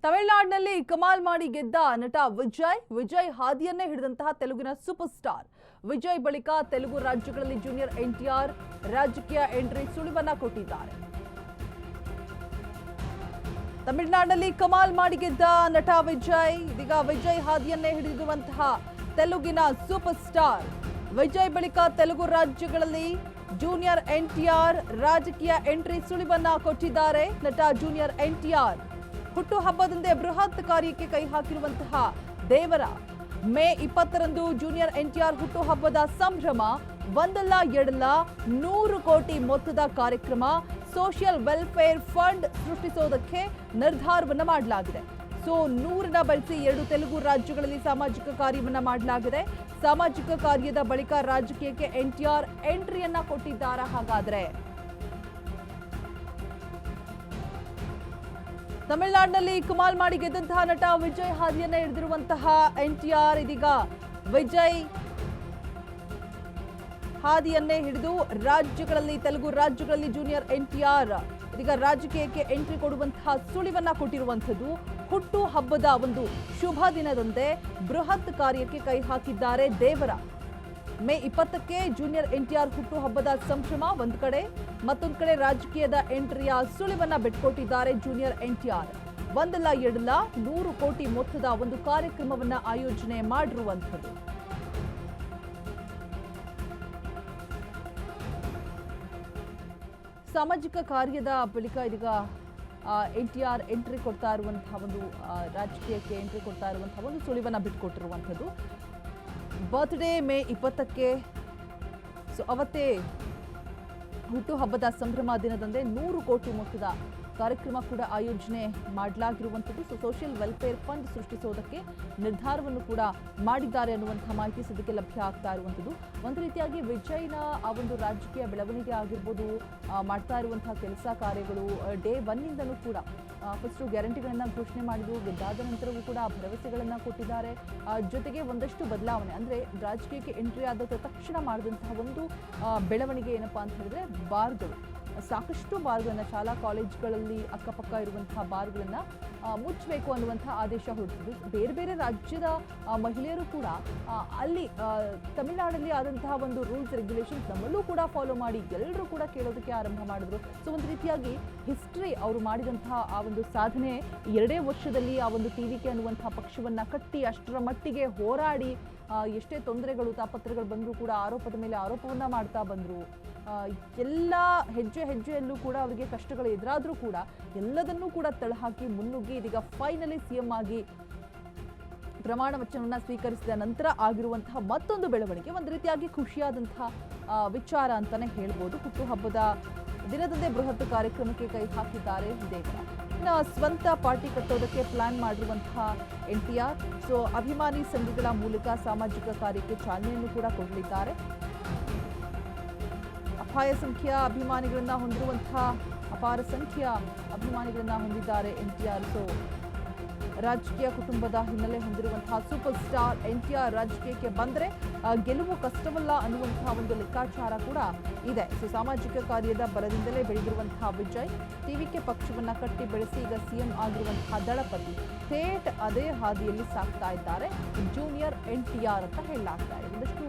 ತಮಿಳುನಾಡಿನಲ್ಲಿ ಕಮಾಲ್ ಮಾಡಿ ಗೆದ್ದ ನಟ ವಿಜಯ್ ಹಾದಿಯನ್ನೇ ಹಿಡಿದಂತಹ ತೆಲುಗಿನ ಸೂಪರ್ ಸ್ಟಾರ್ ವಿಜಯ್ ಬಳಿಕ ತೆಲುಗು ರಾಜ್ಯಗಳಲ್ಲಿ ಜೂನಿಯರ್ ಎನ್ಟಿಆರ್ ರಾಜಕೀಯ ಎಂಟ್ರಿ ಸುಳಿವನ್ನ ಕೊಟ್ಟಿದ್ದಾರೆ. ತಮಿಳುನಾಡಿನಲ್ಲಿ ಕಮಾಲ್ ಮಾಡಿ ಗೆದ್ದ ನಟ ವಿಜಯ್ ಇದೀಗ ವಿಜಯ್ ಹಾದಿಯನ್ನೇ ಹಿಡಿದಿರುವಂತಹ ತೆಲುಗಿನ ಸೂಪರ್ ಸ್ಟಾರ್ ವಿಜಯ್ ಬಳಿಕ ತೆಲುಗು ರಾಜ್ಯಗಳಲ್ಲಿ ಜೂನಿಯರ್ ಎನ್ಟಿಆರ್ ರಾಜಕೀಯ ಎಂಟ್ರಿ ಸುಳಿವನ್ನ ಕೊಟ್ಟಿದ್ದಾರೆ. ನಟ ಜೂನಿಯರ್ ಎನ್ಟಿಆರ್ ಹುಟ್ಟು ಹಬ್ಬದಂದೇ ಬೃಹತ್ ಕಾರ್ಯಕ್ಕೆ ಕೈ ಹಾಕಿರುವಂತಹ ದೇವರ ಮೇ 20ರಂದು ಜೂನಿಯರ್ ಎನ್ಟಿಆರ್ ಹುಟ್ಟು ಹಬ್ಬದ ಸಂಭ್ರಮ ಒಂದಲ್ಲ ಎರಡಲ್ಲ 100 ಕೋಟಿ ಮೊತ್ತದ ಕಾರ್ಯಕ್ರಮ ಸೋಷಿಯಲ್ ವೆಲ್ಫೇರ್ ಫಂಡ್ ಸೃಷ್ಟಿಸೋದಕ್ಕೆ ನಿರ್ಧಾರವನ್ನ ಮಾಡಲಾಗಿದೆ. ಸೊ 100ನ ಬಳಸಿ 2 ತೆಲುಗು ರಾಜ್ಯಗಳಲ್ಲಿ ಸಾಮಾಜಿಕ ಕಾರ್ಯವನ್ನ ಮಾಡಲಾಗಿದೆ. ಸಾಮಾಜಿಕ ಕಾರ್ಯದ ಬಳಿಕ ರಾಜಕೀಯಕ್ಕೆ ಎನ್ಟಿಆರ್ ಎಂಟ್ರಿಯನ್ನ ಕೊಟ್ಟಿದ್ದಾರೆ. ಹಾಗಾದ್ರೆ ತಮಿಳುನಾಡಿನಲ್ಲಿ ಕಮಾಲ್ ಮಾಡಿ ಗೆದ್ದಂತಹ ನಟ ವಿಜಯ್ ಹಾದಿಯನ್ನ ಹಿಡಿದಿರುವಂತಹ ಎನ್ಟಿಆರ್ ಇದೀಗ ವಿಜಯ್ ಹಾದಿಯನ್ನೇ ಹಿಡಿದು ರಾಜ್ಯಗಳಲ್ಲಿ ತೆಲುಗು ರಾಜ್ಯಗಳಲ್ಲಿ ಜೂನಿಯರ್ ಎನ್ಟಿಆರ್ ಇದೀಗ ರಾಜಕೀಯಕ್ಕೆ ಎಂಟ್ರಿ ಕೊಡುವಂತಹ ಸುಳಿವನ್ನ ಕೊಟ್ಟಿರುವಂಥದ್ದು. ಹುಟ್ಟು ಹಬ್ಬದ ಒಂದು ಶುಭ ದಿನದಂತೆ ಬೃಹತ್ ಕಾರ್ಯಕ್ಕೆ ಕೈ ಹಾಕಿದ್ದಾರೆ ದೇವರ. ಮೇ 20ಕ್ಕೆ ಜೂನಿಯರ್ ಎನ್ಟಿಆರ್ ಹುಟ್ಟು ಹಬ್ಬದ ಸಂಭ್ರಮ ಒಂದು ಕಡೆ, ಮತ್ತೊಂದು ಕಡೆ ರಾಜಕೀಯದ ಎಂಟ್ರಿಯ ಸುಳಿವನ್ನ ಬಿಟ್ಕೊಟ್ಟಿದ್ದಾರೆ ಜೂನಿಯರ್ ಎನ್ಟಿಆರ್. ಒಂದಲ್ಲ ಎರಡಲ್ಲ 100 ಕೋಟಿ ಮೊತ್ತದ ಒಂದು ಕಾರ್ಯಕ್ರಮವನ್ನ ಆಯೋಜನೆ ಮಾಡಿರುವಂಥದ್ದು. ಸಾಮಾಜಿಕ ಕಾರ್ಯದ ಬಳಿಕ ಇದೀಗ ಎನ್ಟಿಆರ್ ಎಂಟ್ರಿ ಕೊಡ್ತಾ ಇರುವಂತಹ ಒಂದು ರಾಜಕೀಯಕ್ಕೆ ಎಂಟ್ರಿ ಕೊಡ್ತಾ ಇರುವಂತಹ ಒಂದು ಸುಳಿವನ್ನ ಬಿಟ್ಕೊಟ್ಟಿರುವಂಥದ್ದು. ಬರ್ತ್ಡೇ ಮೇ 20ಕ್ಕೆ, ಸೊ ಅವತ್ತೇ ಹುಟ್ಟು ಹಬ್ಬದ ಸಂಭ್ರಮ ದಿನದಂದೇ 100 ಕೋಟಿ ಮೊತ್ತದ ಕಾರ್ಯಕ್ರಮ ಕೂಡ ಆಯೋಜನೆ ಮಾಡಲಾಗಿರುವಂಥದ್ದು. ಸೊ ಸೋಷಿಯಲ್ ವೆಲ್ಫೇರ್ ಫಂಡ್ ಸೃಷ್ಟಿಸೋದಕ್ಕೆ ನಿರ್ಧಾರವನ್ನು ಕೂಡ ಮಾಡಿದ್ದಾರೆ ಅನ್ನುವಂತಹ ಮಾಹಿತಿ ಸದ್ಯಕ್ಕೆ ಲಭ್ಯ ಆಗ್ತಾ ಇರುವಂಥದ್ದು. ಒಂದು ರೀತಿಯಾಗಿ ವಿಜಯ್ನ ಆ ಒಂದು ರಾಜಕೀಯ ಬೆಳವಣಿಗೆ ಆಗಿರ್ಬೋದು, ಮಾಡ್ತಾ ಇರುವಂತಹ ಕೆಲಸ ಕಾರ್ಯಗಳು ಡೇ 1ನಿಂದನೂ ಕೂಡ ಫಸ್ಟು ಗ್ಯಾರಂಟಿಗಳನ್ನು ಘೋಷಣೆ ಮಾಡಿದ್ರು, ಗೆದ್ದಾದ ನಂತರವೂ ಕೂಡ ಭರವಸೆಗಳನ್ನು ಕೊಟ್ಟಿದ್ದಾರೆ. ಜೊತೆಗೆ ಒಂದಷ್ಟು ಬದಲಾವಣೆ ಅಂದರೆ ರಾಜಕೀಯಕ್ಕೆ ಎಂಟ್ರಿ ಆದ ತಕ್ಷಣ ಮಾಡಿದಂತಹ ಒಂದು ಬೆಳವಣಿಗೆ ಏನಪ್ಪಾ ಅಂತ ಹೇಳಿದ್ರೆ ಬಾರ್ಗಳು, ಸಾಕಷ್ಟು ಬಾರ್ಗಳನ್ನು ಶಾಲಾ ಕಾಲೇಜ್ಗಳಲ್ಲಿ ಅಕ್ಕಪಕ್ಕ ಇರುವಂತಹ ಬಾರ್ಗಳನ್ನು ಮುಚ್ಚಬೇಕು ಅನ್ನುವಂತಹ ಆದೇಶ ಹೊರಡಿಸಿದ್ರು. ಬೇರೆ ಬೇರೆ ರಾಜ್ಯದ ಮಹಿಳೆಯರು ಕೂಡ ಅಲ್ಲಿ ತಮಿಳುನಾಡಲ್ಲಿ ಆದಂತಹ ಒಂದು ರೂಲ್ಸ್ ರೆಗ್ಯುಲೇಷನ್ಸ್ ನಮ್ಮಲ್ಲೂ ಕೂಡ ಫಾಲೋ ಮಾಡಿ ಎಲ್ಲರೂ ಕೂಡ ಕೇಳೋದಕ್ಕೆ ಆರಂಭ ಮಾಡಿದ್ರು. ಸೊ ಒಂದು ರೀತಿಯಾಗಿ ಹಿಸ್ಟ್ರಿ ಅವರು ಮಾಡಿದಂತಹ ಆ ಒಂದು ಸಾಧನೆ 2 ವರ್ಷದಲ್ಲಿ ಆ ಒಂದು ಟಿವಿಕೆ ಅನ್ನುವಂತಹ ಪಕ್ಷವನ್ನ ಕಟ್ಟಿ ಅಷ್ಟರ ಮಟ್ಟಿಗೆ ಹೋರಾಡಿ ಎಷ್ಟೇ ತೊಂದರೆಗಳು ತಾಪತ್ರಗಳು ಬಂದರೂ ಕೂಡ ಆರೋಪದ ಮೇಲೆ ಆರೋಪವನ್ನ ಮಾಡ್ತಾ ಬಂದರು. ಎಲ್ಲ ಹೆಜ್ಜೆಯಲ್ಲೂ ಕೂಡ ಅವರಿಗೆ ಕಷ್ಟಗಳು ಎದುರಾದರೂ ಕೂಡ ಎಲ್ಲದನ್ನೂ ಕೂಡ ತಳ್ಳಹಾಕಿ ಮುನ್ನುಗ್ಗಿ ಇದೀಗ ಫೈನಲಿ ಸಿಎಂ ಆಗಿ ಪ್ರಮಾಣ ವಚನವನ್ನು ಸ್ವೀಕರಿಸಿದ ನಂತರ ಆಗಿರುವಂತಹ ಮತ್ತೊಂದು ಬೆಳವಣಿಗೆ ಒಂದು ರೀತಿಯಾಗಿ ಖುಷಿಯಾದಂತಹ ವಿಚಾರ ಅಂತಾನೆ ಹೇಳ್ಬೋದು. ಹುಟ್ಟುಹಬ್ಬದ ದಿನದಂದೇ ಬೃಹತ್ ಕಾರ್ಯಕ್ರಮಕ್ಕೆ ಕೈ ಹಾಕಿದ್ದಾರೆ ದೇವರ. ಸ್ವಂತ ಪಾರ್ಟಿ ಕಟ್ಟೋದಕ್ಕೆ ಪ್ಲಾನ್ ಮಾಡಿರುವಂತಹ ಎನ್ಟಿಆರ್ ಸೊ ಅಭಿಮಾನಿ ಸಂಘಗಳ ಮೂಲಕ ಸಾಮಾಜಿಕ ಕಾರ್ಯಕ್ಕೆ ಚಾಲನೆಯನ್ನು ಕೂಡ ಕೊಡಲಿದ್ದಾರೆ. ಅಪಾರ ಸಂಖ್ಯೆಯ ಅಭಿಮಾನಿಗಳನ್ನ ಹೊಂದಿದ್ದಾರೆ ಎನ್ಟಿಆರ್. ಸೊ ರಾಜಕೀಯ ಕುಟುಂಬದ ಹಿನ್ನೆಲೆ ಹೊಂದಿರುವಂತಹ ಸೂಪರ್ ಸ್ಟಾರ್ ಎನ್ಟಿಆರ್ ರಾಜಕೀಯಕ್ಕೆ ಬಂದರೆ ಗೆಲುವು ಕಷ್ಟವಲ್ಲ ಅನ್ನುವಂತಹ ಒಂದು ಲೆಕ್ಕಾಚಾರ ಕೂಡ ಇದೆ. ಸೊ ಸಾಮಾಜಿಕ ಕಾರ್ಯದ ಬಲದಿಂದಲೇ ಬೆಳೆದಿರುವಂತಹ ವಿಜಯ್ ಟಿವಿಕೆ ಪಕ್ಷವನ್ನ ಕಟ್ಟಿ ಬೆಳೆಸಿ ಈಗ ಸಿಎಂ ಆಗಿರುವಂತಹ ದಳಪತಿ ಥೇಟ್ ಅದೇ ಹಾದಿಯಲ್ಲಿ ಸಾಕ್ತಾ ಇದ್ದಾರೆ ಜೂನಿಯರ್ ಎನ್ಟಿಆರ್ ಅಂತ ಹೇಳಲಾಗ್ತಾ ಇದೆ. ಒಂದಷ್ಟು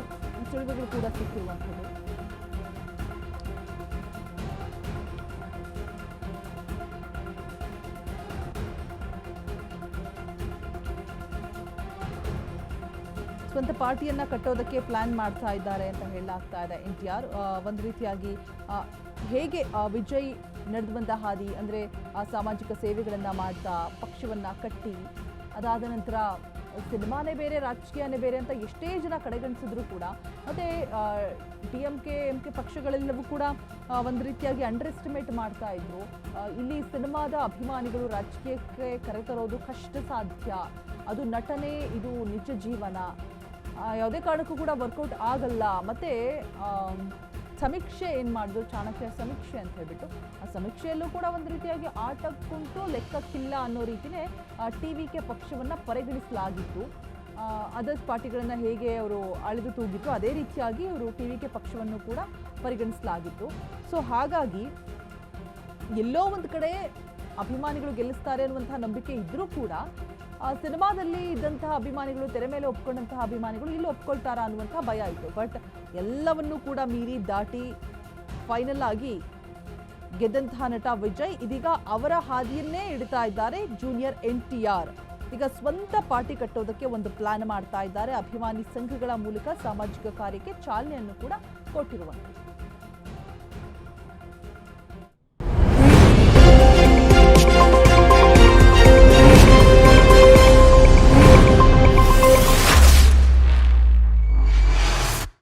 ಸುಳಿವುಗಳು ಕೂಡ ಸಿಕ್ಕಿರುವಂಥದ್ದು. ಸ್ವಂತ ಪಾರ್ಟಿಯನ್ನ ಕಟ್ಟೋದಕ್ಕೆ ಪ್ಲಾನ್ ಮಾಡ್ತಾ ಇದ್ದಾರೆ ಅಂತ ಹೇಳಲಾಗ್ತಾ ಇದೆ ಎನ್ಟಿಆರ್. ಒಂದು ರೀತಿಯಾಗಿ ಹೇಗೆ ವಿಜಯ್ ನಡೆದುವಂತ ಹಾದಿ ಅಂದರೆ ಸಾಮಾಜಿಕ ಸೇವೆಗಳನ್ನು ಮಾಡ್ತಾ ಪಕ್ಷವನ್ನ ಕಟ್ಟಿ ಅದಾದ ನಂತರ ಸಿನಿಮಾನೇ ಬೇರೆ ರಾಜಕೀಯನೇ ಬೇರೆ ಅಂತ ಎಷ್ಟೇ ಜನ ಕಡೆಗಣಿಸಿದ್ರು ಕೂಡ ಮತ್ತೆ DMK MK ಪಕ್ಷಗಳೆಲ್ಲವೂ ಕೂಡ ಒಂದು ರೀತಿಯಾಗಿ ಅಂಡರ್ ಎಸ್ಟಿಮೇಟ್ ಮಾಡ್ತಾ ಇದ್ರು. ಇಲ್ಲಿ ಸಿನಿಮಾದ ಅಭಿಮಾನಿಗಳು ರಾಜಕೀಯಕ್ಕೆ ಕರೆತರೋದು ಕಷ್ಟ ಸಾಧ್ಯ, ಅದು ನಟನೆ, ಇದು ನಿಜ ಜೀವನ, ಯಾವುದೇ ಕಾರಣಕ್ಕೂ ಕೂಡ ವರ್ಕೌಟ್ ಆಗಲ್ಲ. ಮತ್ತೆ ಸಮೀಕ್ಷೆ ಏನು ಮಾಡಿದ್ರು, ಚಾಣಕ್ಯ ಸಮೀಕ್ಷೆ ಅಂತ ಹೇಳ್ಬಿಟ್ಟು ಆ ಸಮೀಕ್ಷೆಯಲ್ಲೂ ಕೂಡ ಒಂದು ರೀತಿಯಾಗಿ ಆಟಕ್ಕುಂಟು ಲೆಕ್ಕಕ್ಕಿಲ್ಲ ಅನ್ನೋ ರೀತಿಯೇ ಟಿವಿಕೆ ಪಕ್ಷವನ್ನು ಪರಿಗಣಿಸಲಾಗಿತ್ತು. ಅದರ್ಸ್ ಪಾರ್ಟಿಗಳನ್ನು ಹೇಗೆ ಅವರು ಅಳೆದು ತೂಗಿದ್ರು ಅದೇ ರೀತಿಯಾಗಿ ಅವರು ಟಿವಿಕೆ ಪಕ್ಷವನ್ನು ಕೂಡ ಪರಿಗಣಿಸಲಾಗಿತ್ತು. ಸೊ ಹಾಗಾಗಿ ಎಲ್ಲೋ ಒಂದು ಕಡೆ ಅಭಿಮಾನಿಗಳು ಗೆಲ್ಲಿಸ್ತಾರೆ ಅನ್ನುವಂತಹ ನಂಬಿಕೆ ಇದ್ರೂ ಕೂಡ ಸಿನಿಮಾದಲ್ಲಿ ಇದ್ದಂತಹ ಅಭಿಮಾನಿಗಳು, ತೆರೆ ಮೇಲೆ ಒಪ್ಕೊಂಡಂತಹ ಅಭಿಮಾನಿಗಳು ಇಲ್ಲಿ ಒಪ್ಕೊಳ್ತಾರಾ ಅನ್ನುವಂತಹ ಭಯ ಇತ್ತು. ಬಟ್ ಎಲ್ಲವನ್ನೂ ಕೂಡ ಮೀರಿ ದಾಟಿ ಫೈನಲ್ ಆಗಿ ಗೆದ್ದಂತಹ ನಟ ವಿಜಯ್ ಇದೀಗ ಅವರ ಹಾದಿಯನ್ನೇ ಹಿಡಿತಾ ಇದ್ದಾರೆ. ಜೂನಿಯರ್ NTR ಈಗ ಸ್ವಂತ ಪಾರ್ಟಿ ಕಟ್ಟೋದಕ್ಕೆ ಒಂದು ಪ್ಲಾನ್ ಮಾಡ್ತಾ ಇದ್ದಾರೆ. ಅಭಿಮಾನಿ ಸಂಘಗಳ ಮೂಲಕ ಸಾಮಾಜಿಕ ಕಾರ್ಯಕ್ಕೆ ಚಾಲನೆಯನ್ನು ಕೂಡ ಕೊಟ್ಟಿರುವಂಥದ್ದು.